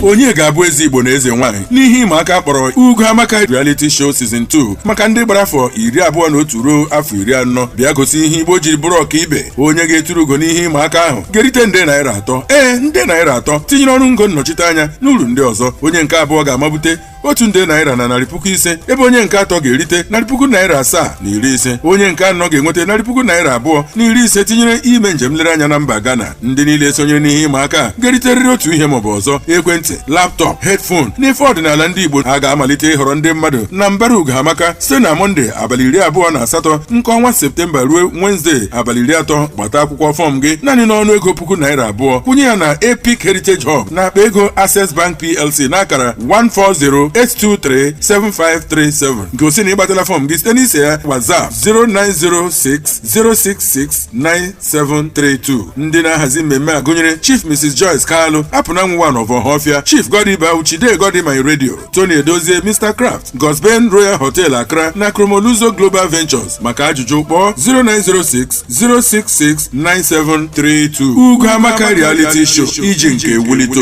onye ga-abụ eze Igbo na eze nwanyị n'ihe ịma aka kpọrọ Ugo Amaka reality show season 2 maka ndị gbara afọ 21 ruo afọ 40 bịa gosi ihe Igbo jiri bụrụ ọka ibe. Onye ga-eturu ugo n'ihe ịma aka ahụ ga-erite nde naira 3 nde naira 3 tinyere ọrụ ngo nnọchite anya n'uru ndị ọzọ. Onye nke abụọ ga-amabute 1 nde naira na 500,000 ebe onye nke atọ ga-erite 750 naira. Onye nke anọ ga-enweta 200 naira 250 tinyere ime njem nlereanya na mba Ghana. Ndị niile sonyere n'ihe ịma aka ga-eriterịrị otu ihe maọbụ ọzọ: ekwentị, laptọp, headphone n'ife ọdịnala ndị Igbo. A ga-amalite ịhọrọ ndị mmadụ na mbara Ugo Amaka site na Mọnde abalị 28 nke ọnwa Septemba ruo Wednesday abalị 30. Gbata akwụkwọ fọm gị naanị n'ọnụ ego 1,000 naira 2. Kwụnye ya na Epic Heritage Hub na akpa ego Access Bank PLC n'akara 140-823-7537. Gosi na ịgbatala fọm gị site n'ise ya WhatsApp 09060669732. Ndị na-ahazi mmemme a gụnyere Chief Mrs. Joyce Kalu, Apụnanwụwan of Ọhafịa, Chief Godiba Uchide Godi My Radio, Tony Edozie, Mr. Craft, Gosben Royal Hotel Accra na Kromoluzo Global Ventures. Maka ajụjụ kpọọ 0906-066-9732. Ugo Amaka Reality Show, ije nke wulite.